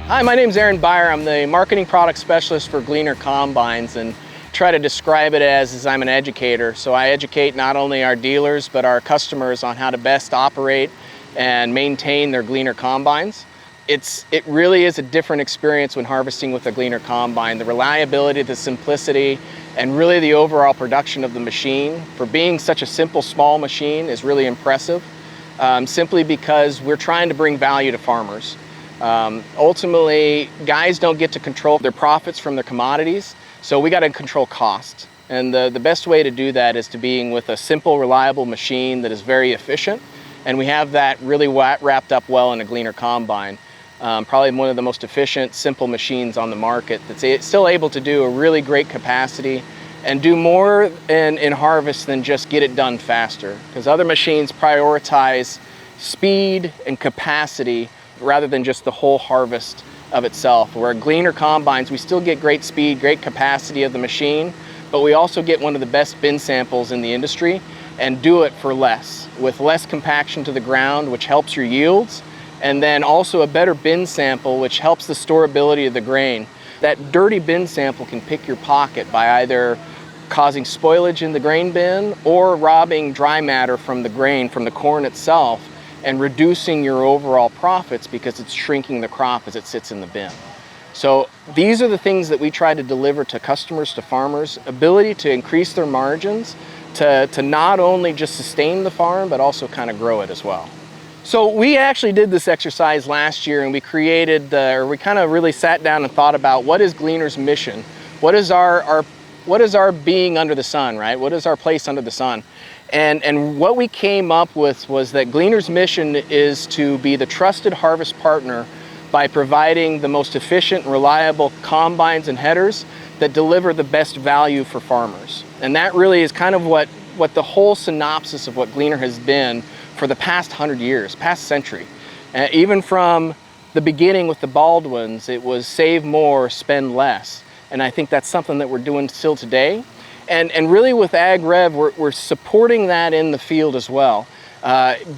Hi, my name's Aaron Byer. I'm the marketing product specialist for Gleaner combines, and try to describe it as I'm an educator. So I educate not only our dealers but our customers on how to best operate and maintain their Gleaner combines. It really is a different experience when harvesting with a Gleaner combine. The reliability, the simplicity, and really the overall production of the machine, for being such a simple, small machine, is really impressive, simply because we're trying to bring value to farmers. Ultimately, guys don't get to control their profits from their commodities, so we got to control costs. And the best way to do that is to being with a simple, reliable machine that is very efficient, and we have that really wrapped up well in a Gleaner combine. Probably one of the most efficient, simple machines on the market that's still able to do a really great capacity and do more in harvest than just get it done faster. Because other machines prioritize speed and capacity rather than just the whole harvest of itself. Where Gleaner combines, we still get great speed, great capacity of the machine, but we also get one of the best bin samples in the industry and do it for less, with less compaction to the ground, which helps your yields, and then also a better bin sample, which helps the storability of the grain. That dirty bin sample can pick your pocket by either causing spoilage in the grain bin or robbing dry matter from the grain, from the corn itself, and reducing your overall profits because it's shrinking the crop as it sits in the bin. So these are the things that we try to deliver to customers, to farmers: ability to increase their margins, to not only just sustain the farm, but also kind of grow it as well. So we actually did this exercise last year, and we created, we kind of really sat down and thought about what is Gleaner's mission? What is our being under the sun, right? What is our place under the sun? And what we came up with was that Gleaner's mission is to be the trusted harvest partner by providing the most efficient and reliable combines and headers that deliver the best value for farmers. And that really is kind of what the whole synopsis of what Gleaner has been for the past 100 years, past century. Even from the beginning with the Baldwins, it was save more, spend less. And I think that's something that we're doing still today. And really with AgRev, we're supporting that in the field as well.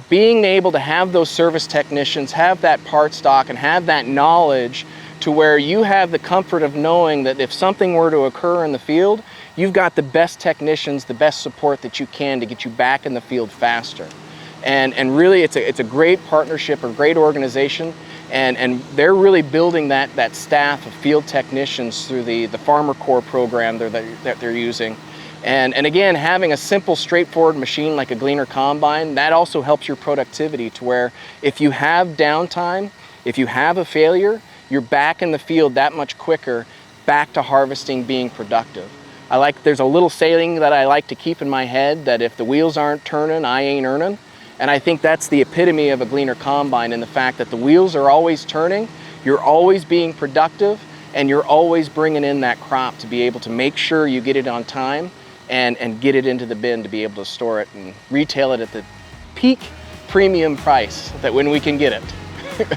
Being able to have those service technicians, have that part stock, and have that knowledge to where you have the comfort of knowing that if something were to occur in the field, you've got the best technicians, the best support that you can to get you back in the field faster. And really it's a great partnership, a great organization, and they're really building that staff of field technicians through the Farmer Corps program that they're using. And again, having a simple, straightforward machine like a Gleaner combine, that also helps your productivity, to where if you have downtime, if you have a failure, you're back in the field that much quicker, back to harvesting, being productive. There's a little saying that I like to keep in my head, that if the wheels aren't turning, I ain't earning. And I think that's the epitome of a Gleaner combine, in the fact that the wheels are always turning, you're always being productive, and you're always bringing in that crop to be able to make sure you get it on time and get it into the bin to be able to store it and retail it at the peak premium price that when we can get it.